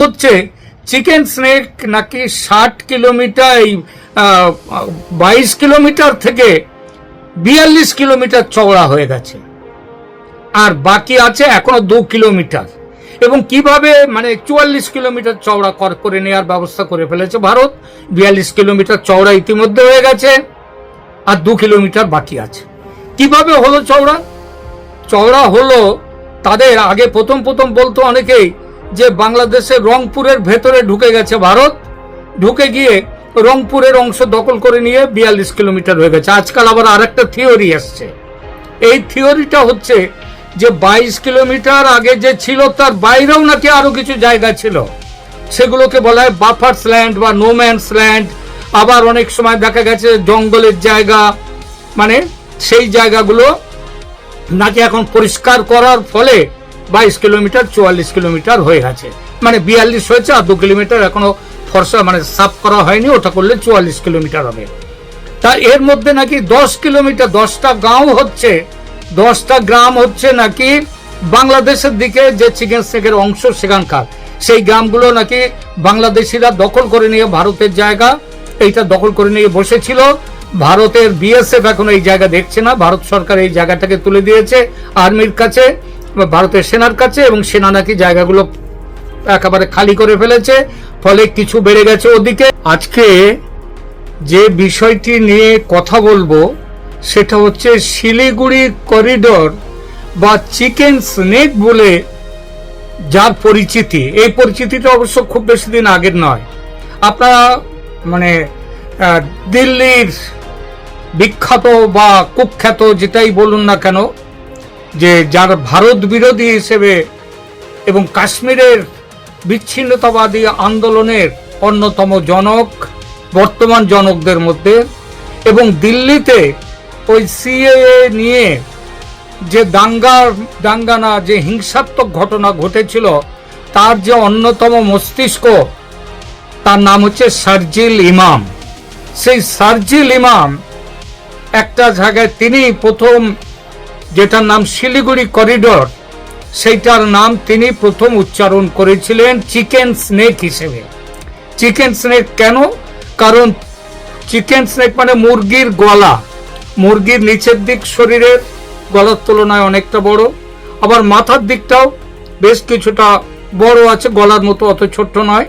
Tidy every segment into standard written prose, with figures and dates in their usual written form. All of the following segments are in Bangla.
হচ্ছে চিকেন স্নেক নাকি 60 কিলোমিটার 22 কিলোমিটার থেকে 42 কিলোমিটার চওড়া হয়ে গেছে, আর বাকি আছে এখনো 2 কিলোমিটার। এবং কিভাবে 44 কিলোমিটার চওড়া করে নেওয়ার ব্যবস্থা করে ফেলেছে ভারত। 42 কিলোমিটার চওড়া ইতিমধ্যে হয়ে গেছে, আর 2 কিলোমিটার বাকি আছে। কিভাবে হলো চওড়া? চওড়া হলো তাদের আগে প্রথম বলতো অনেকেই যে বাংলাদেশের রংপুরের ভেতরে ঢুকে গেছে ভারত, ঢুকে গিয়ে রংপুরের অংশ দখল করে নিয়ে 42 কিলোমিটার হয়ে গেছে। আজকাল আবার আরেকটা থিওরি আসছে। এই থিওরিটা হচ্ছে যে 22 কিলোমিটার আগে যে ছিল তার বাইরেও নাকি আরো কিছু জায়গা ছিল, সেগুলোকে বলা হয় বাফার্স ল্যান্ড বা নোম্যান্স ল্যান্ড। আবার অনেক সময় দেখা গেছে জঙ্গলের জায়গা, সেই জায়গাগুলো নাকি এখন পরিষ্কার করার ফলে 22 কিলোমিটার 44 কিলোমিটার হয়ে গেছে। 42 হয়েছে, আর 2 কিলোমিটার এখনো ফর্সা সাফ করা হয়নি, ওটা করলে 44 কিলোমিটার হবে। তা এর মধ্যে নাকি 10 কিলোমিটার 10টা গ্রাম হচ্ছে নাকি বাংলাদেশের দিকে যে চিকেন স্নেকের অংশ সেখানকার, সেই গ্রামগুলো নাকি বাংলাদেশিরা দখল করে নিয়ে ভারতের জায়গা এইটা দখল করে নিয়ে বসেছিল। ভারতের বিএসএফ এখন এই জায়গা দেখছে না, ভারত সরকার এই জায়গাটাকে তুলে দিয়েছে আর্মির কাছে, ভারতের সেনার কাছে, এবং সেনা নাকি জায়গাগুলো একেবারে খালি করে ফেলেছে, ফলে কিছু বেড়ে গেছে ওদিকে। আজকে যে বিষয়টি নিয়ে কথা বলবো সেটা হচ্ছে শিলিগুড়ি করিডোর বা চিকেন স্নেক বলে যার পরিচিতি। এই পরিচিতিটা অবশ্য খুব বেশি দিন আগের নয়। আপনারা দিল্লির বিখ্যাত বা কুখ্যাত যেটাই বলুন না কেন, যে যার ভারত বিরোধী হিসেবে এবং কাশ্মীরের বিচ্ছিন্নতাবাদী আন্দোলনের অন্যতম জনক, বর্তমান জনকদের মধ্যে, এবং দিল্লিতে ওই সিএএ নিয়ে যে দাঙ্গা যে হিংসাত্মক ঘটনা ঘটেছিল তার যে অন্যতম মস্তিষ্ক, তার নাম হচ্ছে শারজিল ইমাম। সেই শারজিল ইমাম একটা জায়গায় তিনি প্রথম, যেটার নাম শিলিগুড়ি করিডোর, সেইটার নাম তিনি প্রথম উচ্চারণ করেছিলেন চিকেন স্নেক হিসেবে। চিকেন স্নেক কেন? কারণ চিকেন স্নেক মুরগির গলা, মুরগির নিচের দিক শরীরের গলার তুলনায় অনেকটা বড়, আবার মাথার দিকটাও বেশ কিছুটা বড় আছে, গলার মতো অত ছোট্ট নয়।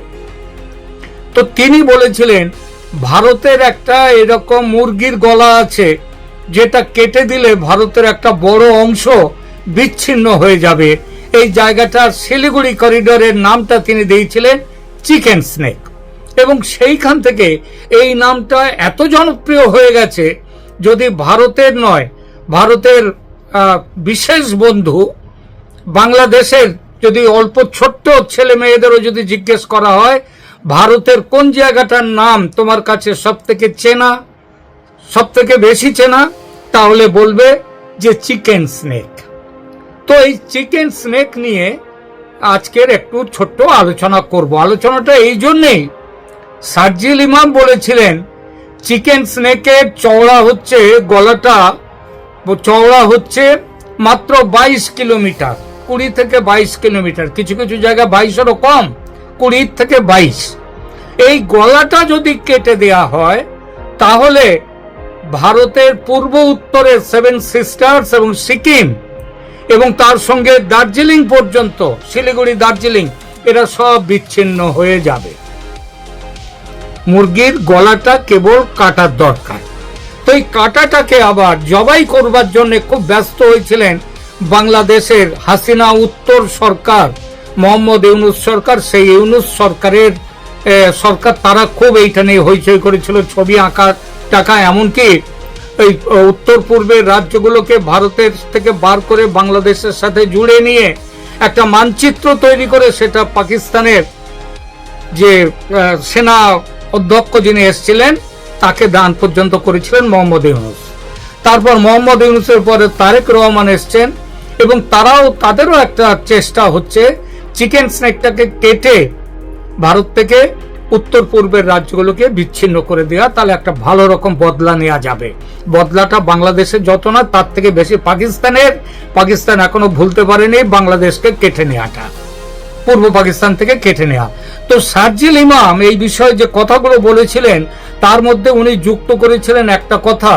তো তিনি বলেছিলেন ভারতের একটা এরকম মুরগির গলা আছে যেটা কেটে দিলে ভারতের একটা বড় অংশ বিচ্ছিন্ন হয়ে যাবে। এই জায়গাটা শিলিগুড়ি করিডোরের নামটা তিনি দিয়েছিলেন চিকেন স্নেক, এবং সেইখান থেকে এই নামটা এত জনপ্রিয় হয়ে গেছে, যদি ভারতের নয়, ভারতের বিশেষ বন্ধু বাংলাদেশের যদি অল্প ছোট্ট ছেলে মেয়েদেরও যদি জিজ্ঞেস করা হয় ভারতের কোন জায়গাটার নাম তোমার কাছে সব থেকে চেনা, সব থেকে বেশি চেনা, তাহলে বলবে যে চিকেন স্নেক। তো এই চিকেন স্নেক নিয়ে আজকের একটু ছোট্ট আলোচনা করব। আলোচনাটা এই জন্যেই, শারজিল ইমাম বলেছিলেন চিকেন স্নেকের চওড়া হচ্ছে, গলাটা চওড়া হচ্ছে মাত্র 22 কিলোমিটার, 20 থেকে 22 কিলোমিটার, কিছু কিছু জায়গা 22-এরও কম, 20 থেকে 22। এই গলাটা যদি কেটে দেয়া হয় তাহলে ভারতের পূর্ব উত্তরের 7 সিস্টার্স এবং সিকিম এবং তার সঙ্গে দার্জিলিং পর্যন্ত, শিলিগুড়ি দার্জিলিং, এরা সব বিচ্ছিন্ন হয়ে যাবে। মুরগির গলাটা কেবল কাটার দরকার। তো এই কাটাটাকে আবার জবাই করবার জন্য খুব ব্যস্ত হয়েছিলেন বাংলাদেশের হাসিনা উত্তর সরকার, মোহাম্মদ ইউনুস সরকার। সেই ইউনুস সরকারের তারা খুব এইটা নিয়ে হইচই করেছিল, ছবি আঁকার টাকা, এমনকি এই উত্তর পূর্বের রাজ্যগুলোকে ভারতের থেকে বার করে বাংলাদেশের সাথে জুড়ে নিয়ে একটা মানচিত্র তৈরি করে সেটা পাকিস্তানের যে সেনা অধ্যক্ষ যিনি এসেছিলেন তাকে দান পর্যন্ত করেছিলেন মোহাম্মদ ইউনুস। তারপর মোহাম্মদ ইউনুসের পরে তারেক রহমান এসছেন, এবং তাদেরও একটা চেষ্টা হচ্ছে চিকেন স্নেকটাকে কেটে ভারত থেকে উত্তর পূর্বের রাজ্যগুলোকে বিচ্ছিন্ন করে দেওয়া, তাহলে একটা ভালো রকম বদলা নেওয়া যাবে। বদলাটা বাংলাদেশের যত না তার থেকে বেশি পাকিস্তান এখনো ভুলতে পারেনি বাংলাদেশকে কেটে নেওয়াটা। পূর্ব পাকিস্তান থেকে কেটে নেওয়া। তো শারজিল ইমাম এই বিষয়ে যে কথাগুলো বলেছিলেন তার মধ্যে উনি যুক্ত করেছিলেন একটা কথা,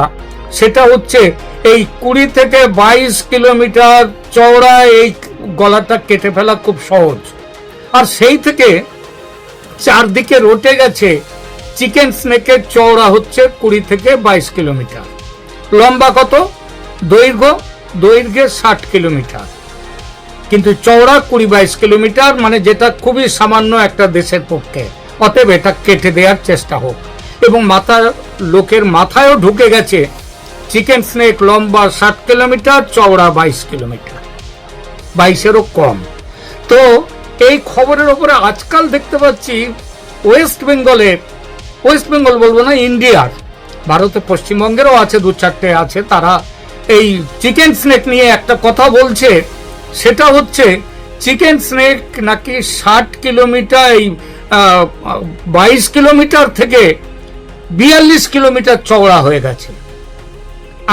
সেটা হচ্ছে এই 20 থেকে 22 কিলোমিটার চওড়া এই গলাটা কেটে ফেলা খুব সহজ, আর সেই থেকে চারদিকে রটে গেছে চিকেন স্নেকের চওড়া হচ্ছে 20 থেকে 22 কিলোমিটার, লম্বা কত, দৈর্ঘ্যে 60 কিলোমিটার, কিন্তু চওড়া 20-22 কিলোমিটার, মানে যেটা খুবই সামান্য একটা দেশের পক্ষে। অতএব এটা কেটে দেওয়ার চেষ্টা হোক। এবং লোকের মাথায়ও ঢুকে গেছে চিকেন স্নেক লম্বা 60 কিলোমিটার, চওড়া 22 কিলোমিটার, 22-এরও কম। তো এই খবরের ওপরে আজকাল দেখতে পাচ্ছি ওয়েস্ট বেঙ্গল বলবো না, ইন্ডিয়ার, ভারতে পশ্চিমবঙ্গেরও আছে 2-4টে আছে, তারা এই চিকেন স্নেক নিয়ে একটা কথা বলছে, সেটা হচ্ছে চিকেন স্নেক নাকি 60 কিলোমিটার, এই 22 কিলোমিটার থেকে 42 কিলোমিটার চওড়া হয়ে গেছে,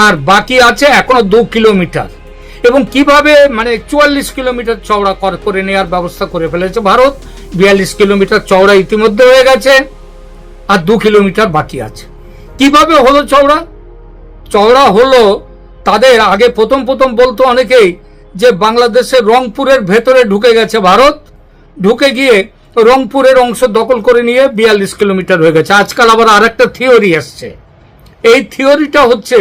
আর বাকি আছে এখনো 2 কিলোমিটার। এবং কিভাবে মানে 44 কিলোমিটার চওড়া করে নেওয়ার ব্যবস্থা করে ফেলেছে ভারত। 42 কিলোমিটার চওড়া ইতিমধ্যে হয়ে গেছে, আর 2 কিলোমিটার বাকি আছে। কিভাবে হলো চওড়া হলো, তাদের আগে প্রথম বলতো অনেকেই যে বাংলাদেশের রংপুরের ভেতরে ঢুকে গেছে ভারত, ঢুকে গিয়ে রংপুরের অংশ দখল করে নিয়ে 42 কিলোমিটার হয়ে গেছে। আজকাল আবার আরেকটা থিওরি আসছে, এই থিওরিটা হচ্ছে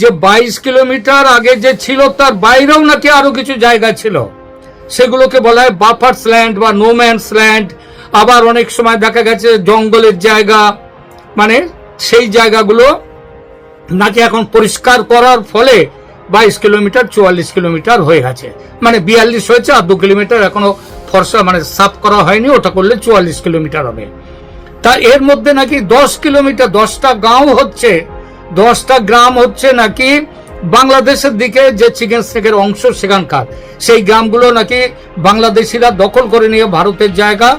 যে 22 কিলোমিটার আগে যে ছিল তার বাইরেও নাকি আরো কিছু জায়গা ছিল, সেগুলোকে বলা হয় বাফার্স ল্যান্ড বা নোম্যান্স ল্যান্ড। আবার অনেক সময় দেখা গেছে জঙ্গলের জায়গা, মানে সেই জায়গাগুলো নাকি এখন পরিষ্কার করার ফলে 22 কিলোমিটার 44 কিলোমিটার হয়ে গেছে, মানে 42 হয়েছে, আর 2 কিলোমিটার এখনো ফর্সা মানে সাফ করা হয়নি, ওটা করলে 44 কিলোমিটার হবে। তা এর মধ্যে নাকি 10 কিলোমিটার 10টা গ্রাম হচ্ছে নাকি বাংলাদেশের দিকে যে চিকেন স্নেকের অংশ সেখানকার, সেই গ্রামগুলো নাকি বাংলাদেশিরা দখল করে নিয়ে ভারতের জায়গা,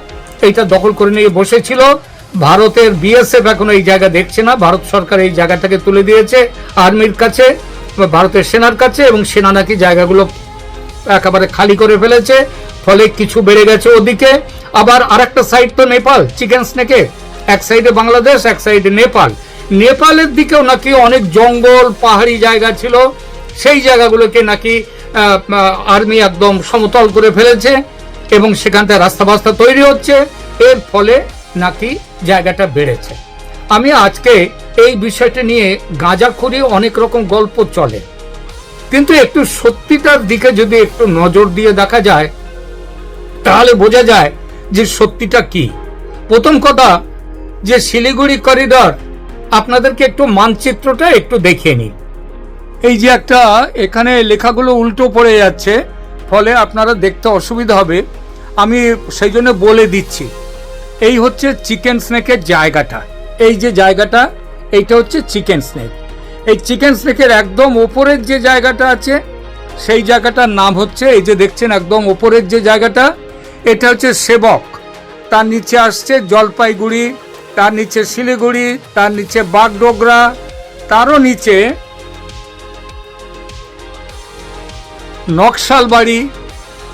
এইটা দখল করে নিয়ে বসেছিল। ভারতের বিএসএফ এখন এই জায়গা দেখছে না, ভারত সরকার এই জায়গাটাকে তুলে দিয়েছে আর্মির কাছে, ভারতের সেনার কাছে, এবং সেনা নাকি জায়গাগুলো একেবারে খালি করে ফেলেছে, ফলে কিছু বেড়ে গেছে ওদিকে। আবার আরেকটা সাইড তো নেপাল, চিকেন স্নেকে এক সাইডে বাংলাদেশ, এক সাইডে নেপালের দিকেও নাকি অনেক জঙ্গল পাহাড়ি জায়গা ছিল, সেই জায়গাগুলোকে নাকি আর্মি একদম সমতল করে ফেলেছে, এবং সেখানটা রাস্তা তৈরি হচ্ছে, এর ফলে নাকি জায়গাটা বেড়েছে। আমি আজকে এই বিষয়টা নিয়ে গাঁজাখুরি অনেক রকম গল্প চলে, কিন্তু একটু সত্যিটার দিকে যদি একটু নজর দিয়ে দেখা যায় তাহলে বোঝা যায় যে সত্যিটা কি। প্রথম কথা, যে শিলিগুড়ি করিডর, আপনাদেরকে একটু মানচিত্রটা একটু দেখিয়ে নিই। এই যে একটা এখানে লেখাগুলো উল্টো পড়ে যাচ্ছে, ফলে আপনারা দেখতে অসুবিধা হবে, আমি সেই জন্য বলে দিচ্ছি। এই হচ্ছে চিকেন স্নেকের জায়গাটা, এই যে জায়গাটা, এইটা হচ্ছে চিকেন স্নেক। এই চিকেন স্নেকের একদম ওপরের যে জায়গাটা আছে সেই জায়গাটার নাম হচ্ছে, এই যে দেখছেন একদম ওপরের যে জায়গাটা, এটা হচ্ছে সেবক, তার নিচে আসছে জলপাইগুড়ি, তার নিচে শিলিগুড়ি, তার নিচে বাগডোগরা, তারও নিচে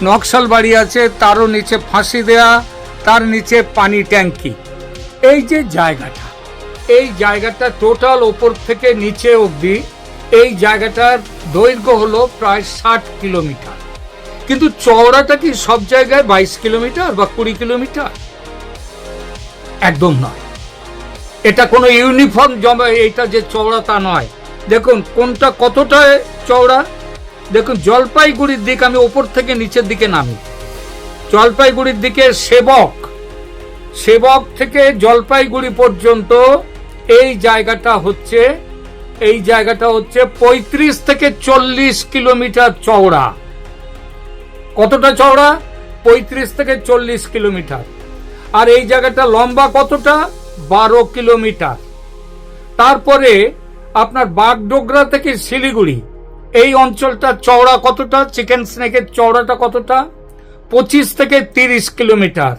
নকশালবাড়ি আছে, তারও নিচে ফাঁসি দেয়া, তার নিচে পানি ট্যাঙ্কি। এই যে জায়গাটা, এই জায়গাটা টোটাল ওপর থেকে নিচে অবধি এই জায়গাটার দৈর্ঘ্য হলো প্রায় 60 কিলোমিটার, কিন্তু চওড়াটা কি সব জায়গায় 22 কিলোমিটার বা 20 কিলোমিটার? একদম নয়। এটা কোনো ইউনিফর্ম এটা যে চওড়া তা নয়। দেখুন কোনটা কতটা চওড়া, দেখুন জলপাইগুড়ির দিক, আমি ওপর থেকে নিচের দিকে নামি, জলপাইগুড়ির দিকে সেবক থেকে জলপাইগুড়ি পর্যন্ত এই জায়গাটা হচ্ছে 35 থেকে 40 কিলোমিটার চওড়া। কতটা চওড়া? 35 থেকে 40 কিলোমিটার। আর এই জায়গাটা লম্বা কতটা? 12 কিলোমিটার। তারপরে আপনার বাগডোগরা থেকে শিলিগুড়ি এই অঞ্চলটা চওড়া কতটা? চিকেন স্নেকের চওড়াটা কতটা? 25 থেকে 30 কিলোমিটার।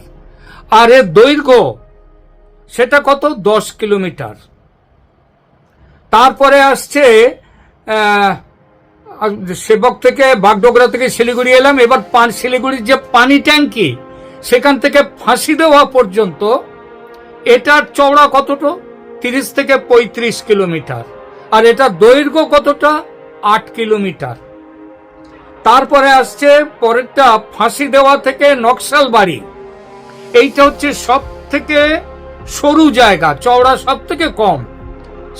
আর এর দৈর্ঘ্য সেটা কত? 10 কিলোমিটার। তারপরে আসছে সেবক থেকে বাগডোগরা থেকে শিলিগুড়ি এলাম, এবার শিলিগুড়ির যে পানি ট্যাঙ্কি সেখান থেকে ফাঁসি দেওয়া পর্যন্ত এটার চওড়া কতটা? 30 থেকে 35 কিলোমিটার। আর এটা দৈর্ঘ্য কতটা? 8 কিলোমিটার। তারপরে আসছে পরেরটা, ফাঁসি দেওয়া থেকে নকশালবাড়ি। এইটা হচ্ছে সব থেকে সরু জায়গা, চওড়া সব থেকে কম।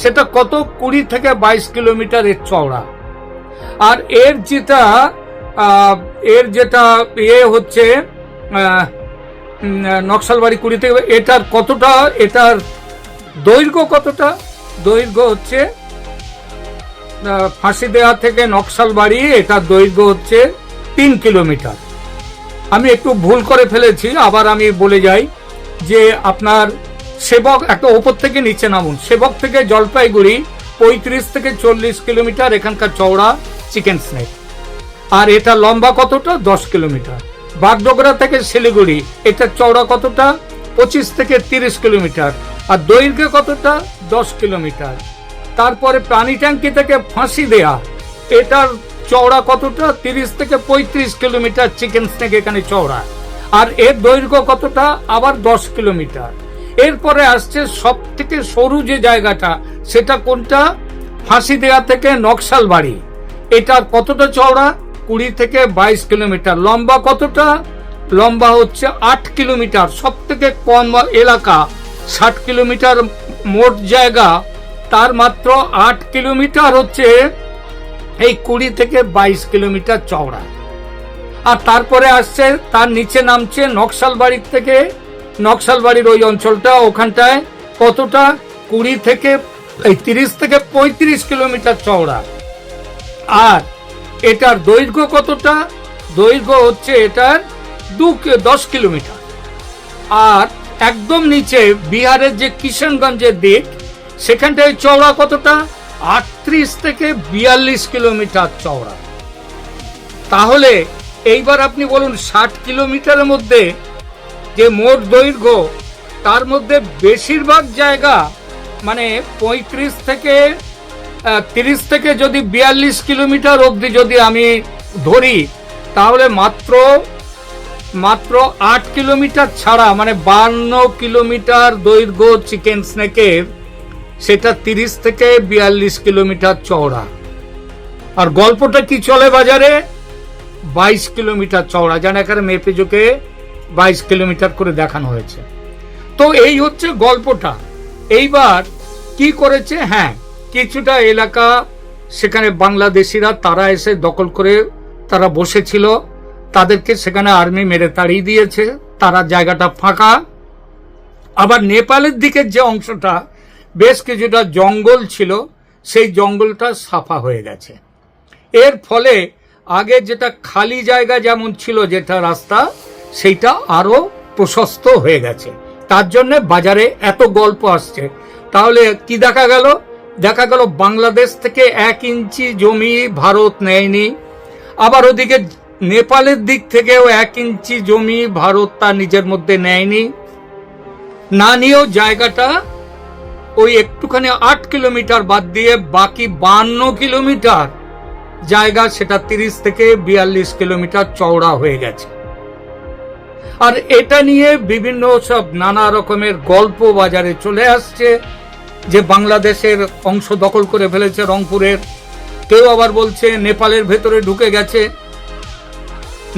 সেটা কত? 20 থেকে 22 কিলোমিটার এর চওড়া। আর এর যেটা হচ্ছে নকশালবাড়ি 20 থেকে, এটার কতটা? এটার দৈর্ঘ্য কতটা? দৈর্ঘ্য হচ্ছে ফাঁসি দেওয়া থেকে নকশালবাড়ি, এটার দৈর্ঘ্য হচ্ছে 3 কিলোমিটার। আমি একটু ভুল করে ফেলেছি, আবার আমি বলে যাই যে আপনার সেবক, একটা ওপর থেকে নিচে নামুন, সেবক থেকে জলপাইগুড়ি 35 থেকে 40 কিলোমিটার এখানকার চওড়া চিকেন স্নেক। আর এটা লম্বা কতটা? 10 কিলোমিটার। বাগডোগরা থেকে শিলিগুড়ি, এটার চওড়া কতটা? 25 থেকে 30 কিলোমিটার। আর দৈর্ঘ্য কতটা? 10 কিলোমিটার। তারপরে প্রাণী ট্যাঙ্কি থেকে ফাঁসি দেয়া, এটার চওড়া কতটা? 30 থেকে 35 কিলোমিটার চিকেন স্নেক এখানে চওড়া। আর এর দৈর্ঘ্য কতটা? আবার 10 কিলোমিটার। এরপরে আসছে সব থেকে সরু যে জায়গাটা, সেটা কোনটা? ফাঁসি দেয়া থেকে নকশালবাড়ি, এটার কতটা চওড়া? 20 থেকে 22 কিলোমিটার। লম্বা কতটা? লম্বা হচ্ছে 8 কিলোমিটার। সব থেকে কম এলাকা, 60 কিলোমিটার মোট জায়গা, তার মাত্র 8 কিলোমিটার হচ্ছে এই 20 থেকে 22 কিলোমিটার চওড়া। আর তারপরে আসছে, তার নিচে নামছে নকশালবাড়ির থেকে, নকশালবাড়ির ওই অঞ্চলটা, ওখানটায় কতটা? 20 থেকে 30 থেকে 35 কিলোমিটার চওড়া। আর এটার দৈর্ঘ্য কতটা? দৈর্ঘ্য হচ্ছে এটার 10 কিলোমিটার। আর একদম নিচে বিহারের যে কিষানগঞ্জের দিক, সেখানটায় চওড়া কতটা? 38 থেকে 42 কিলোমিটার চওড়া। তাহলে এইবার আপনি বলুন, 60 কিলোমিটারের মধ্যে যে মোট দৈর্ঘ্য, তার মধ্যে বেশিরভাগ জায়গা মানে 35 থেকে 30 থেকে যদি 42 কিলোমিটার অবধি যদি আমি ধরি, তাহলে মাত্র 8 কিলোমিটার ছাড়া, মানে 52 কিলোমিটার দৈর্ঘ্য চিকেন স্নেকের, সেটা 30 থেকে 42 কিলোমিটার চওড়া। আর গল্পটা কি চলে বাজারে? 22 কিলোমিটার চওড়া, যেন এখানে মেপে জোকে 22 কিলোমিটার করে দেখানো হয়েছে। তো এই হচ্ছে গল্পটা। এইবার কি করেছে? হ্যাঁ, কিছুটা এলাকা সেখানে বাংলাদেশিরা তারা এসে দখল করে তারা বসেছিল, তাদেরকে সেখানে আর্মি মেরে তাড়িয়ে দিয়েছে, তারা জায়গাটা ফাঁকা। আবার নেপালের দিকের যে অংশটা, বেশ কিছুটা জঙ্গল ছিল, সেই জঙ্গলটা সাফা হয়ে গেছে। এর ফলে আগে যেটা খালি জায়গা যেমন ছিল, যেটা রাস্তা, সেইটা আরো প্রশস্ত হয়ে গেছে। তার জন্য বাজারে এত গল্প আসছে। তাহলে কি দেখা গেল? দেখা গেল বাংলাদেশ থেকে 1 ইঞ্চি জমি ভারত নেয়নি। আবার ওদিকে নেপালের দিক থেকেও 1 ইঞ্চি জমি ভারত তার নিজের মধ্যে নেয়নি। না নিয়েও জায়গাটা ওই একটুখানি 8 কিলোমিটার বাদ দিয়ে বাকি 52 কিলোমিটার জায়গা, সেটা 30 থেকে 42 কিলোমিটার চওড়া হয়ে গেছে। আর এটা নিয়ে বিভিন্ন সব নানা রকমের গল্প বাজারে চলে আসছে, যে বাংলাদেশের অংশ দখল করে ফেলেছে রংপুরের। কেউ আবার বলছে নেপালের ভেতরে ঢুকে গেছে।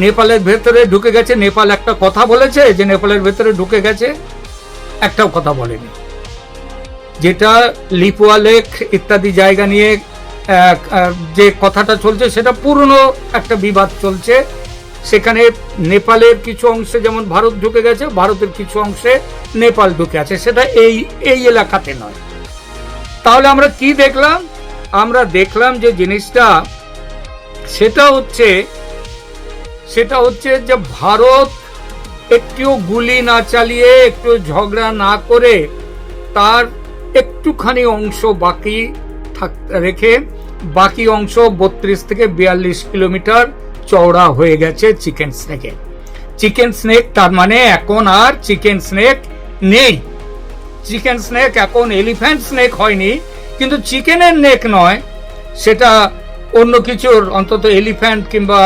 নেপালের ভেতরে ঢুকে গেছে, নেপাল একটা কথা বলেছে যে নেপালের ভেতরে ঢুকে গেছে? একটাও কথা বলেনি। যেটা লিপুয়া লেক ইত্যাদি জায়গা নিয়ে যে কথাটা চলছে, সেটা পুরনো একটা বিবাদ চলছে। সেখানে নেপালের কিছু অংশে যেমন ভারত ঢুকে গেছে, ভারতের কিছু অংশে নেপাল ঢুকে আছে, সেটা এই এলাকাতে নয়। তাহলে আমরা কি দেখলাম? আমরা দেখলাম যে জিনিসটা সেটা হচ্ছে যে ভারত একটুও গুলি না চালিয়ে, একটু ঝগড়া না করে, তার একটুখানি অংশ বাকি রেখে বাকি অংশ 32 থেকে 42 কিলোমিটার চওড়া হয়ে গেছে চিকেন স্নেকে। চিকেন স্নেক তার মানে এখন আর চিকেন স্নেক নেই। চিকেন স্নেক এখন এলিফ্যান্ট স্নেক হয়নি, কিন্তু চিকেনের নেক নয়, সেটা অন্য কিছুর, অন্তত এলিফ্যান্ট কিংবা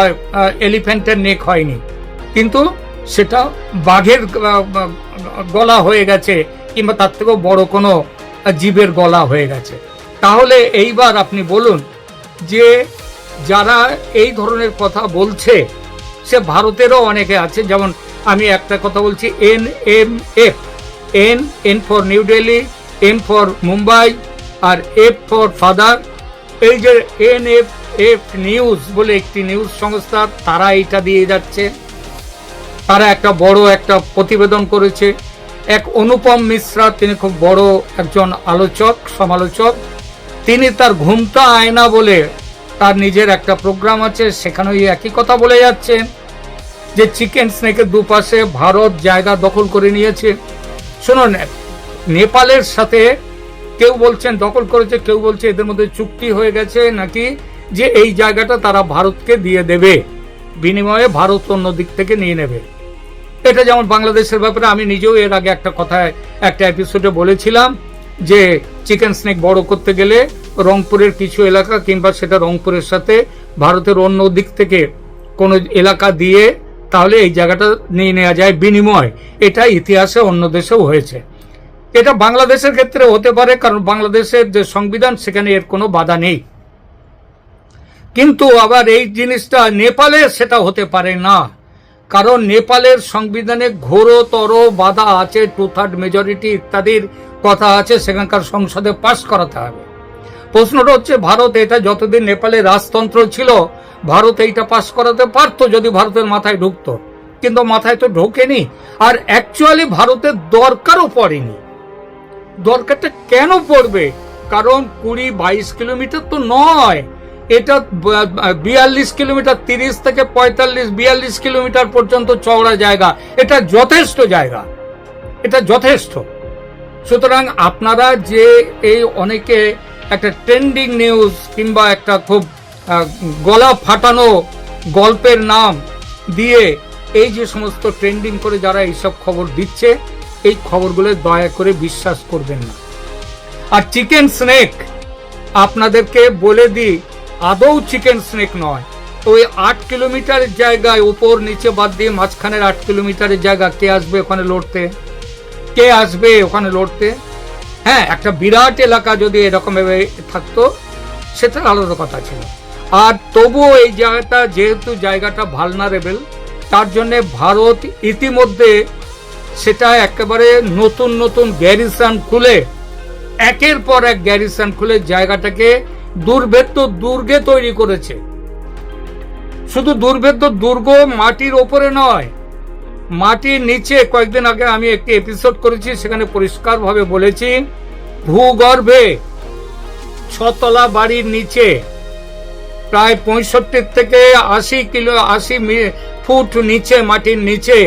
এলিফ্যান্টের নেক হয়নি, কিন্তু সেটা বাঘের গলা হয়ে গেছে কিংবা তার থেকেও বড় কোনো জীবের গলা হয়ে গেছে। তাহলে এইবার আপনি বলুন যে যারা এই ধরনের কথা বলছে সে ভারতেরও অনেকে আছে। যেমন আমি একটা কথা বলছি, NMF, N for New Delhi, M for Mumbai আর এফ ফর ফাদার। এই যে NFF নিউজ বলে একটি নিউজ সংস্থা, তারা এইটা দিয়ে যাচ্ছে। তারা একটা বড় একটা প্রতিবেদন করেছে। এক অনুপম মিশ্রা, তিনি খুব বড় একজন আলোচক, সমালোচক, তিনি তার ঘুমটা আয়না বলে তার নিজের একটা প্রোগ্রাম আছে, সেখানে একই কথা বলে যাচ্ছেন যে চিকেন স্নেকের দুপাশে ভারত জায়গা দখল করে নিয়েছে। শুনুন, নেপালের সাথে কেউ বলছেন দখল করেছে, কেউ বলছে এদের মধ্যে চুক্তি হয়ে গেছে নাকি যে এই জায়গাটা তারা ভারতকে দিয়ে দেবে, বিনিময়ে ভারত অন্য দিক থেকে নিয়ে নেবে। এটা যেমন বাংলাদেশের ব্যাপারে আমি নিজেও এর আগে একটা কথায় একটা এপিসোডে বলেছিলাম যে চিকেন স্নেক বড় করতে গেলে রংপুরের কিছু এলাকা কিংবা সেটা রংপুরের সাথে ভারতের অন্য দিক থেকে কোনো এলাকা দিয়ে তাহলে এই জায়গাটা নিয়ে নেওয়া যায় বিনিময়। এটা ইতিহাসে অন্য দেশেও হয়েছে। এটা বাংলাদেশের ক্ষেত্রে হতে পারে, কারণ বাংলাদেশের যে সংবিধান সেখানে এর কোনো বাধা নেই। কিন্তু আবার এই জিনিসটা নেপালে সেটা হতে পারে না, কারণ নেপালের সংবিধানে ঘোরতর বাধা আছে, 2/3 মেজরিটি ইত্যাদির কথা আছে, সেখানকার সংসদে পাস করাতে হবে। প্রশ্নটা হচ্ছে ভারত এটা যতদিন নেপালে রাজতন্ত্র ছিল ভারত এইটা পাস করাতে পারতো যদি ভারতের মাথায় ঢুকতো, কিন্তু মাথায় তো ঢোকেনি। আর অ্যাকচুয়ালি ভারতের দরকারও পড়েনি। দরকারটা কেন পড়বে? কারণ 20-22 কিলোমিটার তো নয়, এটা 42 কিলোমিটার, 30 থেকে 45-42 কিলোমিটার পর্যন্ত চওড়া জায়গা। এটা যথেষ্ট জায়গা, এটা যথেষ্ট। সুতরাং আপনারা যে এই অনেকে একটা ট্রেন্ডিং নিউজ কিংবা একটা খুব গলা ফাটানো গল্পের নাম দিয়ে এই যে সমস্ত ট্রেন্ডিং করে যারা এইসব খবর দিচ্ছে, এই খবরগুলো দয়া করে বিশ্বাস করবেন না। আর চিকেন স্নেক আপনাদেরকে বলে দিই, আদৌ চিকেন স্নেক নয়। ওই 8 কিলোমিটারের জায়গায় উপর নিচে বাদ দিয়ে মাঝখানের 8 কিলোমিটারের জায়গা কে আসবে ওখানে লড়তে? কে আসবে ওখানে লড়তে? হ্যাঁ, একটা বিরাট এলাকা যদি এরকম ভাবে থাকতো সেটা আলাদা কথা ছিল। আর তবুও এই জায়গাটা যেহেতু জায়গাটা ভালনারেবল, তার জন্যে ভারত ইতিমধ্যে সেটা একেবারে নতুন নতুন গ্যারিসন খুলে, একের পর এক গ্যারিসন খুলে জায়গাটাকে দুর্ভেদ্য দুর্গে তৈরি করেছে। শুধু দুর্ভেদ্য দুর্গ মাটির ওপরে নয়, মাটির নিচে। কয়েকদিন আগে আমি একটি এপিসোড করেছি, সেখানে পরিষ্কারভাবে বলেছি ভূগর্ভে 6 তলা বাড়ির নিচে প্রায় 65 থেকে 80 ফুট নিচে, মাটির নিচে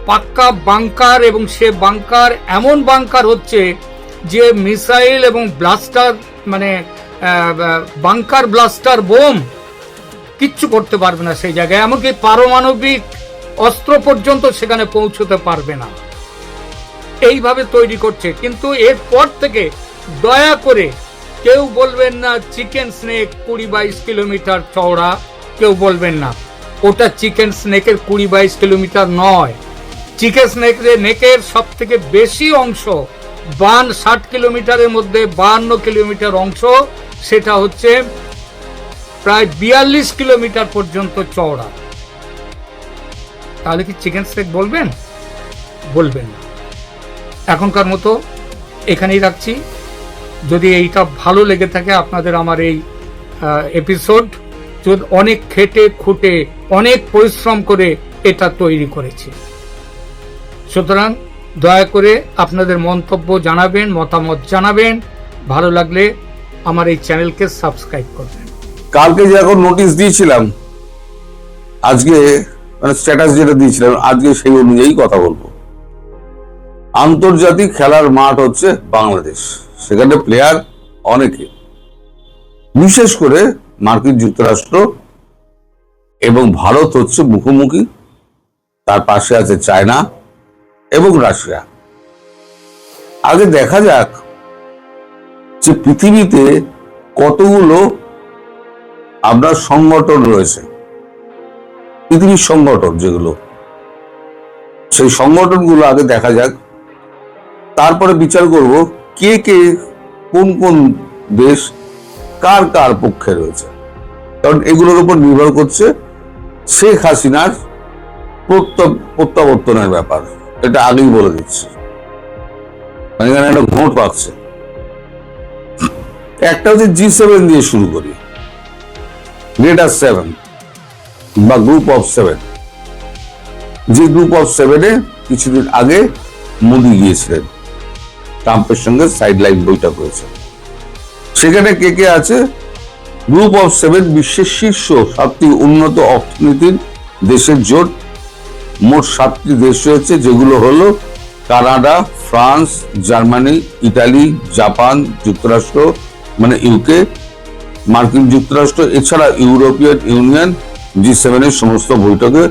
পাক্কা বাংকার, এবং সে বাংকার এমন বাংকার হচ্ছে যে মিসাইল এবং ব্লাস্টার, মানে বাংকার ব্লাস্টার বোম কিচ্ছু করতে পারবে না সেই জায়গায়, এমনকি পারমাণবিক অস্ত্র পর্যন্ত সেখানে পৌঁছতে পারবে না। এইভাবে তৈরি করছে। কিন্তু এরপর থেকে দয়া করে কেউ বলবেন না চিকেন স্নেক 20-22 কিলোমিটার চওড়া, কেউ বলবেন না। ওটা চিকেন স্নেকের 20-22 কিলোমিটার নয়। চিকেন স্নেকের সব থেকে বেশি অংশ 60 কিলোমিটারের মধ্যে 52 কিলোমিটার অংশ, সেটা হচ্ছে প্রায় 42 কিলোমিটার পর্যন্ত চওড়া। তাহলে কি চিকেন স্নেক বলবেন? বলবেন না। এখনকার মতো এখানেই রাখছি। যদি এইটা ভালো লেগে থাকে আপনাদের আমার এই এপিসোড, অনেক খেটে খুঁটে অনেক পরিশ্রম করে এটা তৈরি করেছি, সুতরাং দয়া করে আপনাদের মন্তব্য জানাবেন, মতামত জানাবেন। ভালো লাগলে আমার এই চ্যানেলকে সাবস্ক্রাইব করবেন। কালকে যে এখন নোটিশ দিয়েছিলাম, আজকে মানে স্ট্যাটাস যেটা দিয়েছিলাম, আজকে সেই অনুযায়ী কথা বলবো। আন্তর্জাতিক খেলার মাঠ হচ্ছে বাংলাদেশ, সেখানে প্লেয়ার অনেকে, বিশেষ করে মার্কিন যুক্তরাষ্ট্র এবং ভারত হচ্ছে মুখোমুখি, তার পাশে আছে চায়না এবং রাশিয়া। আগে দেখা যাক যে পৃথিবীতে কতগুলো আপনার সংগঠন রয়েছে, পৃথিবীর সংগঠন যেগুলো, সেই সংগঠনগুলো আগে দেখা যাক, তারপরে বিচার করব কে কে কোন কোন দেশ কার কার পক্ষে রয়েছে। কারণ এগুলোর উপর নির্ভর করছে শেখ হাসিনার প্রত্যাবর্তনের ব্যাপার। এটা আগেই বলে দিচ্ছি, মানে এখানে একটা ঘোট পাচ্ছে। একটা হচ্ছে G7 দিয়ে শুরু করি, গ্রেটার 7 বা গ্রুপ অফ 7। যে গ্রুপ অফ 7-এ কিছুদিন আগে মোদি গিয়েছিলেন, ট্রাম্পের সঙ্গে সাইড লাইন বৈঠক হয়েছে। সেখানে কে কে আছে? গ্রুপ অফ 7 বিশ্বের শীর্ষ 7টি উন্নত অর্থনীতির দেশের জোট। মোট 7টি দেশ রয়েছে, যেগুলো হলো Canada, France, Germany, Italy, Japan, যুক্তরাষ্ট্র মানে ইউকে, মার্কিন যুক্তরাষ্ট্র, এছাড়া ইউরোপিয়ান ইউনিয়ন G7-এর সমস্ত বৈঠকে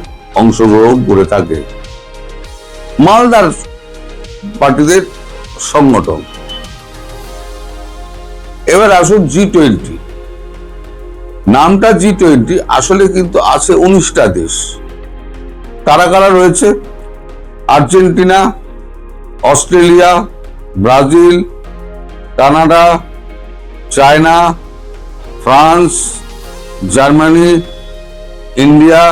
অংশগ্রহণ করে থাকে। মালদার পার্টিদের সংগঠন। এবার আসুন G20। নামটা G20, আসলে কিন্তু আছে 19টা দেশ। কারা কারা রয়েছে? Argentina, Australia, Brazil, Canada, China, France, Germany, India,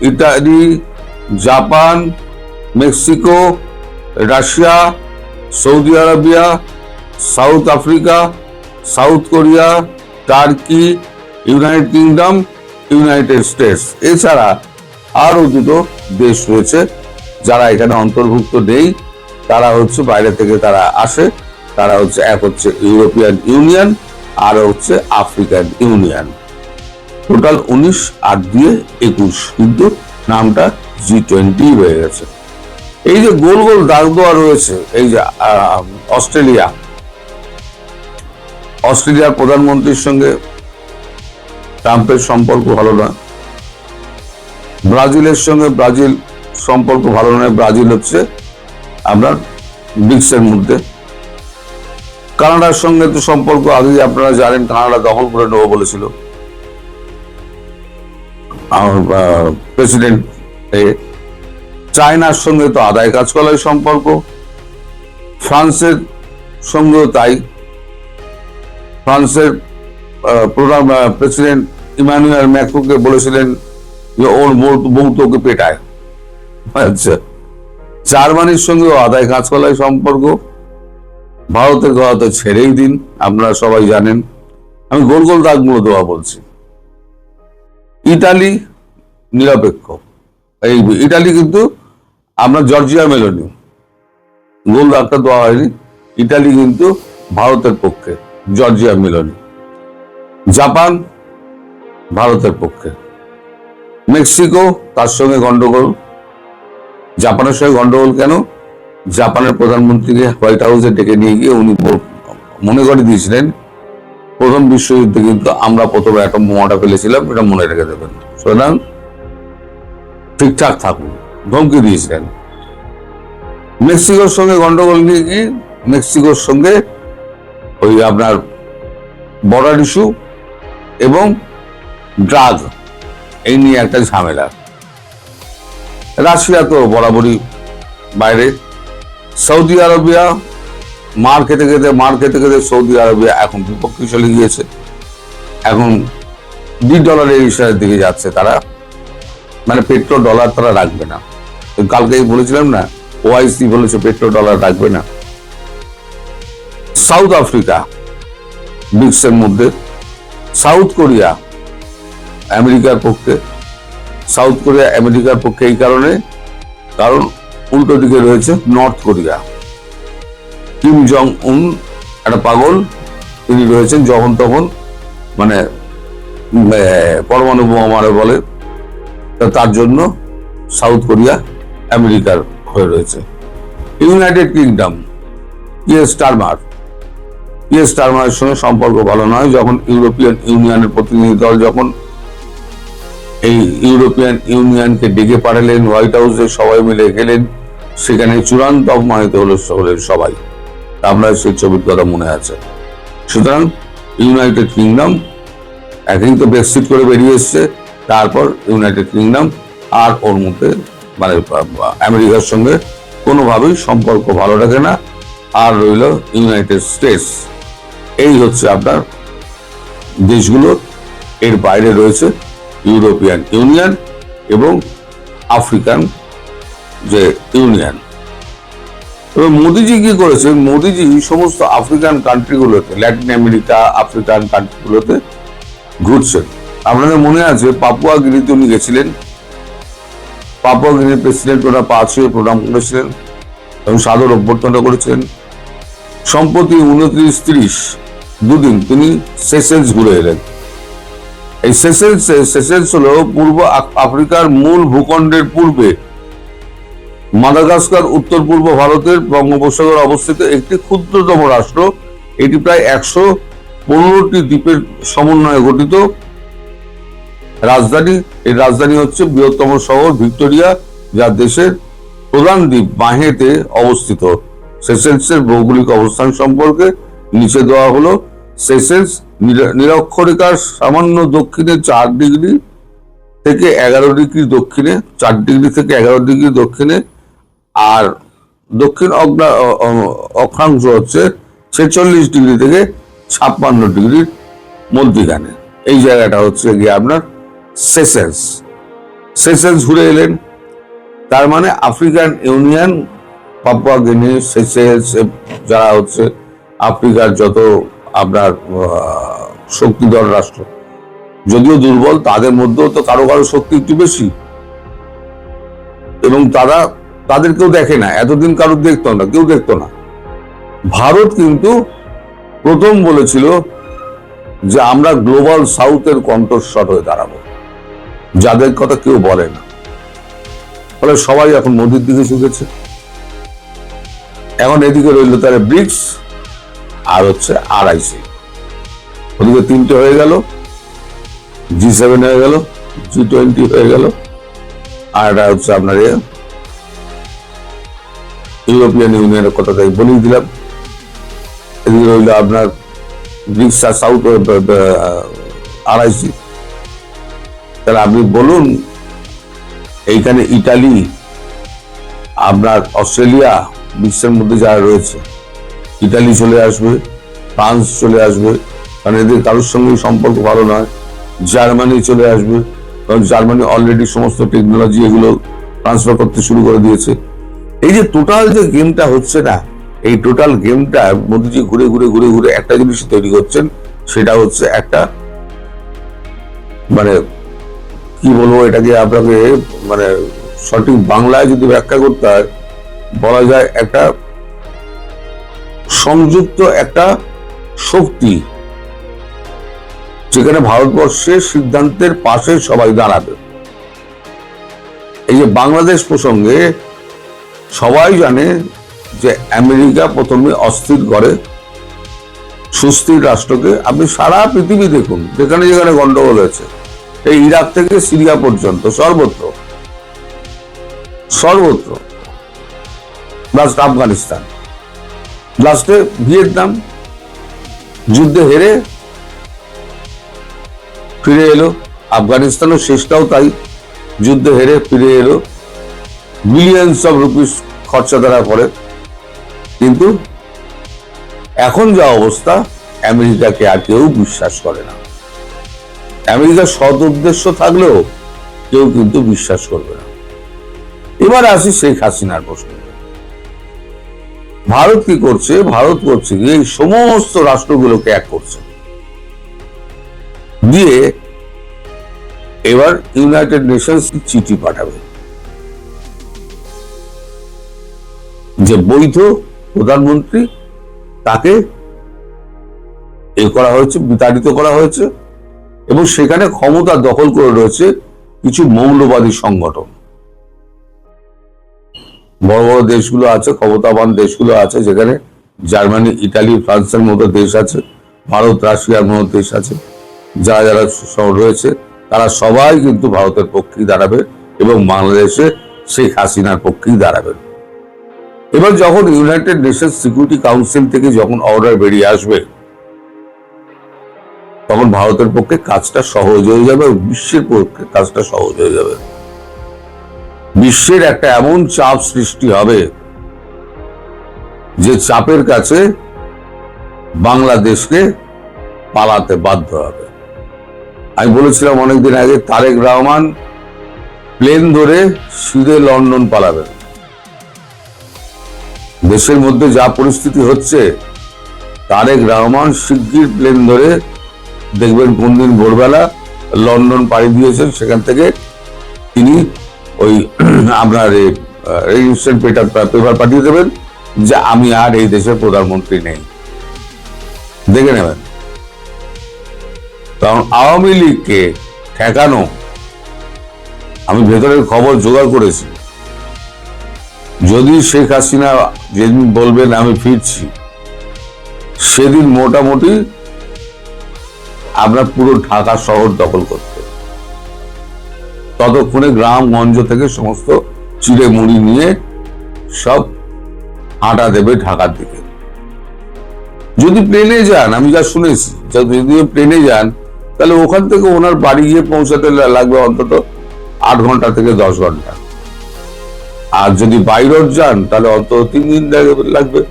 Italy, Japan, Mexico, Russia, Saudi Arabia, south Africa, south Korea, turkey, United kingdom, United states. এছাড়া আরো দুটো দেশ রয়েছে যারা এখানে অন্তর্ভুক্ত নেই, তারা হচ্ছে বাইরে থেকে তারা আসে। তারা হচ্ছে, এক হচ্ছে ইউরোপিয়ান ইউনিয়ন, আর হচ্ছে আফ্রিকান ইউনিয়ন। টোটাল 19 আর দিয়ে 21, কিন্তু নামটা G20 হয়ে গেছে। এই যে গোল গোল দাগ দেওয়া রয়েছে, এই যে অস্ট্রেলিয়ার প্রধানমন্ত্রীর সঙ্গে ট্রাম্পের সম্পর্ক ভালো না। ব্রাজিলের সঙ্গে সম্পর্ক ভালো নয়। ব্রাজিল হচ্ছে আপনার ব্রিক্সের মধ্যে। কানাডার সঙ্গে তো সম্পর্ক আগেই আপনারা জানেন, কানাডা দখল করে নেবো বলেছিল প্রেসিডেন্ট। চায়নার সঙ্গে তো আদায় কাজ করার সম্পর্ক। ফ্রান্সের সঙ্গেও তাই। ফ্রান্সের প্রধান প্রেসিডেন্ট ইমানুয়েল ম্যাক্রোকে বলেছিলেন যে ওর বউ তোকে পেটায়। আচ্ছা, জার্মানির সঙ্গেও আদায় কাজ করার সম্পর্ক। ভারতের কথা তো ছেড়েই দিন, আপনারা সবাই জানেন। আমি গোল গোল দাগগুলো দেওয়া বলছি। ইতালি নিরপেক্ষ। এই ইতালি কিন্তু আপনার জর্জিয়া মেলোনি, গোল দাগটা দেওয়া হয়নি। ইতালি কিন্তু ভারতের পক্ষে, জর্জিয়া মেলোনি। জাপান ভারতের পক্ষে। মেক্সিকো, তার সঙ্গে গন্ডগোল। জাপানের সঙ্গে গন্ডগোল কেন? জাপানের প্রধানমন্ত্রীকে হোয়াইট হাউসে ডেকে নিয়ে গিয়ে উনি মনে করে দিয়েছিলেন প্রথম বিশ্বযুদ্ধে কিন্তু আমরা প্রথমে অ্যাটম বোমাটা ফেলেছিলাম, এটা মনে রেখে দেবেন, সুতরাং ঠিকঠাক থাকুন, ধমকি দিয়েছিলেন। মেক্সিকোর সঙ্গে গন্ডগোল নিয়ে গিয়ে মেক্সিকোর সঙ্গে ওই আপনার বর্ডার ইস্যু এবং ড্রাগ, এই নিয়ে একটা ঝামেলা। রাশিয়া তো বরাবরই বাইরে। সৌদি আরবিয়া মার খেতে খেতে সৌদি আরবিয়া এখন বিপক্ষে চলে গিয়েছে। এখন $2 ইশারের দিকে যাচ্ছে তারা, মানে পেট্রো ডলার তারা রাখবে না। কালকেই বলেছিলাম না, ওআইসি বলেছে পেট্রো ডলার রাখবে না। সাউথ আফ্রিকা ব্রিক্সের মধ্যে। সাউথ কোরিয়া আমেরিকার পক্ষে। সাউথ কোরিয়া আমেরিকার পক্ষে এই কারণে, কারণ উল্টো দিকে রয়েছে নর্থ কোরিয়া। কিম জং উন একটা পাগল, তিনি রয়েছেন যখন তখন মানে পরমাণু বোমা মারে বলে, তার জন্য সাউথ কোরিয়া আমেরিকার হয়ে রয়েছে। ইউনাইটেড কিংডম, স্টারমারের সঙ্গে সম্পর্ক ভালো নয়। যখন ইউরোপিয়ান ইউনিয়নের প্রতিনিধি দল যখন এই ইউরোপিয়ান ইউনিয়নকে ডেকে পাঠালেন হোয়াইট হাউসে, সবাই মিলে গেলেন, সেখানে চূড়ান্ত অপমানিত হলেন সবাই। আপনার সেই ছবির কথা মনে আছে। সুতরাং ইউনাইটেড কিংডম একদিন তো ব্রেক্সিট করে বেরিয়ে এসছে, তারপর ইউনাইটেড কিংডম আর ওর মধ্যে মানে আমেরিকার সঙ্গে কোনোভাবেই সম্পর্ক ভালো রাখে না। আর রইল ইউনাইটেড স্টেটস। এই হচ্ছে আপনার দেশগুলো। এর বাইরে রয়েছে ইউরোপিয়ান ইউনিয়ন এবং আফ্রিকান যে ইউনিয়ন। তবে মোদিজি কি করেছেন, মোদিজি সমস্ত আফ্রিকান কান্ট্রিগুলোতে, ল্যাটিন আমেরিকা, আফ্রিকান কান্ট্রিগুলোতে ঘুরছেন। আপনাদের মনে আছে পাপুয়া গিনিতে উনি গেছিলেন, পাপুয়া গিনির প্রেসিডেন্ট ওনার পা ছুঁয়ে প্রণাম করেছিলেন এবং সাদর অভ্যর্থনা করেছিলেন। সম্প্রতি 29-30 দুদিন তিনি সেশেলস ঘুরে এলেন। এই সেশেলস হলো পূর্ব আফ্রিকার মূল ভূখণ্ডের পূর্বে মাদাগাস্কার উত্তর পূর্ব ভারতের বঙ্গোপসাগরে অবস্থিত একটি ক্ষুদ্রতম রাষ্ট্র। এটি প্রায় 115টি দ্বীপের সমন্বয়ে গঠিত। এর রাজধানী হচ্ছে বৃহত্তম শহর ভিক্টোরিয়া, যা দেশের প্রধান দ্বীপ মাহেতে অবস্থিত। সেশেলসের ভৌগোলিক অবস্থান সম্পর্কে নিচে দেওয়া হলো। সেশেলস নিরক্ষরেখার সামান্য দক্ষিণে 4 ডিগ্রি থেকে 11 ডিগ্রি দক্ষিণে, 4 ডিগ্রি থেকে 11 ডিগ্রি দক্ষিণে, আর দক্ষিণ অক্ষাংশ হচ্ছে 46 ডিগ্রি থেকে 56 ডিগ্রির মধ্যখানে। এই জায়গাটা হচ্ছে গিয়ে আপনার সেশেলস। সেশেলস ঘুরে এলেন, তার মানে আফ্রিকান ইউনিয়ন, পাপুয়া গিনি, সেশেলস, যারা হচ্ছে আফ্রিকার যত আপনার শক্তিধর রাষ্ট্র, যদিও দুর্বল, তাদের মধ্যেও তো কারো কারো শক্তি একটু বেশি, এবং তাদেরকেও দেখে না। এতদিন কারোর দেখতো না, কেউ দেখতো না। ভারত কিন্তু প্রথম বলেছিল যে আমরা গ্লোবাল সাউথের কণ্ঠস্বর হয়ে দাঁড়াবো, যাদের কথা কেউ বলে না। ফলে সবাই এখন মোদির দিকে ঝুঁকেছে। এখন এদিকে রইল তারা ব্রিক্স আর হচ্ছে RIC। ওদিকে 3টে হয়ে গেল, G7 হয়ে গেল, G20 হয়ে গেল, আর এটা হচ্ছে আপনার ইউরোপিয়ান ইউনিয়নের কথা তাই বলেই দিলাম। এদিকে রইল আপনার ব্রিক্স আর সাউথ RIC। তাহলে আপনি বলুন, এইখানে ইটালি, আপনার অস্ট্রেলিয়া, বিশ্বের মধ্যে যারা রয়েছে, ইটালি চলে আসবে, ফ্রান্স চলে আসবে, কারণ এদের কারোর সঙ্গে সম্পর্ক ভালো নয়। জার্মানি চলে আসবে, কারণ জার্মানি অলরেডি সমস্ত টেকনোলজি এগুলো ট্রান্সফার করতে শুরু করে দিয়েছে। এই যে টোটাল যে গেমটা হচ্ছে না, এই টোটাল গেমটা মোদিজি ঘুরে ঘুরে ঘুরে ঘুরে একটা জিনিস তৈরি করছেন, সেটা হচ্ছে একটা, মানে কি বলবো এটাকে আপনাকে, মানে সঠিক বাংলায় যদি ব্যাখ্যা করতে হয়, বলা যায় একটা সংযুক্ত একটা শক্তি, যেখানে ভারতবর্ষের সিদ্ধান্তের পাশে সবাই দাঁড়াবে। এই যে বাংলাদেশ প্রসঙ্গে সবাই জানে যে আমেরিকা প্রথমে অস্থির করে সুস্থির রাষ্ট্রকে। আপনি সারা পৃথিবী দেখুন, যেখানে যেখানে গন্ডগোল হয়েছে, এই ইরাক থেকে সিরিয়া পর্যন্ত, সর্বত্র লাস্ট আফগানিস্তান, লাস্টে ভিয়েতনাম যুদ্ধে হেরে ফিরে এলো। আফগানিস্তানও শেষটাও তাই, যুদ্ধে হেরে ফিরে এলো, বিলিয়নস অফ রুপিস খরচা করার পরে। কিন্তু এখন যা অবস্থা, আমেরিকাকে আর কেউ বিশ্বাস করে না। আমেরিকার সৎ উদ্দেশ্য থাকলেও কেউ কিন্তু বিশ্বাস করবে না। এবার আসি শেখ হাসিনার প্রশ্ন। ভারত কি করছে? ভারত করছে যে এই সমস্ত রাষ্ট্রগুলোকে এক করছে, দিয়ে এবার ইউনাইটেড নেশনস চিঠি পাঠাবে যে বৈধ প্রধানমন্ত্রী, তাকে করা হয়েছে, বিতাড়িত করা হয়েছে, এবং সেখানে ক্ষমতা দখল করে রয়েছে কিছু মৌলবাদী সংগঠন। বড় বড় দেশগুলো আছে, ক্ষমতাবান দেশগুলো আছে, যেখানে জার্মানি, ইটালি, ফ্রান্সের মতো দেশ আছে, ভারত, রাশিয়ার মতো দেশ আছে। যারা যারা রয়েছে তারা সবাই কিন্তু ভারতের পক্ষেই দাঁড়াবে এবং বাংলাদেশে শেখ হাসিনার পক্ষেই দাঁড়াবে। এবার যখন ইউনাইটেড নেশনস সিকিউরিটি কাউন্সিল থেকে যখন অর্ডার বেরিয়ে আসবে, তখন ভারতের পক্ষে কাজটা সহজ হয়ে যাবে, বিশ্বের পক্ষে কাজটা সহজ হয়ে যাবে। বিশ্বের একটা এমন চাপ সৃষ্টি হবে যে চাপের কাছে বাংলাদেশকে পালাতে বাধ্য হবে। আমি বলেছিলাম অনেকদিন আগে, তারেক রহমান প্লেন ধরে সিধে লন্ডন পালাবেন। দেশের মধ্যে যা পরিস্থিতি হচ্ছে, তারেক রহমান শিগগির প্লেন ধরে দেখবেন কোন দিন ভোরবেলা লন্ডন পাড়ি দিয়েছেন, সেখান থেকে তিনি ওই আপনার রেজিস্ট্রেশন পেপার পাঠিয়ে দেবেন যে আমি আর এই দেশের প্রধানমন্ত্রী নেই, দেখে নেবেন। কারণ আওয়ামী লীগকে ঠেকানো, আমি ভেতরের খবর জোগাড় করেছি, যদি শেখ হাসিনা যেদিন বলবেন আমি ফিরছি, সেদিন মোটামুটি আমরা পুরো ঢাকা শহর দখল করতে, ততক্ষণে গ্রামগঞ্জ থেকে সমস্ত চিড়ে মুড়ি নিয়ে সব হাঁটা দেবে ঢাকার দিকে। যদি প্লেনে যান, আমি যা শুনেছি, যদি প্লেনে যান, তাহলে ওখান থেকে ওনার বাড়ি গিয়ে পৌঁছাতে লাগবে অন্তত 8 ঘন্টা থেকে 10 ঘন্টা। আর যদি বাই রোড যান, তাহলে অন্তত 3 দিন লাগবে।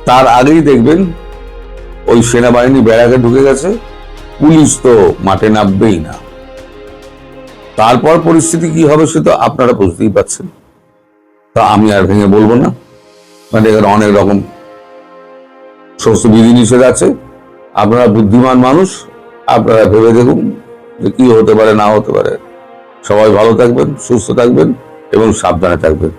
তার আগেই দেখবেন ওই সেনাবাহিনী ব্যারাকে ঢুকে গেছে, পুলিশ তো মাঠে নামবেই না। তারপর পরিস্থিতি কি হবে সে তো আপনারা বুঝতেই পারছেন, তা আমি আর ভেঙে বলবো না। মানে এখানে অনেক রকম সমস্ত বিধিনিষেধ আছে। আপনারা বুদ্ধিমান মানুষ, আপনারা ভেবে দেখুন যে কি হতে পারে না হতে পারে। সবাই ভালো থাকবেন, সুস্থ থাকবেন এবং সাবধানে থাকবেন।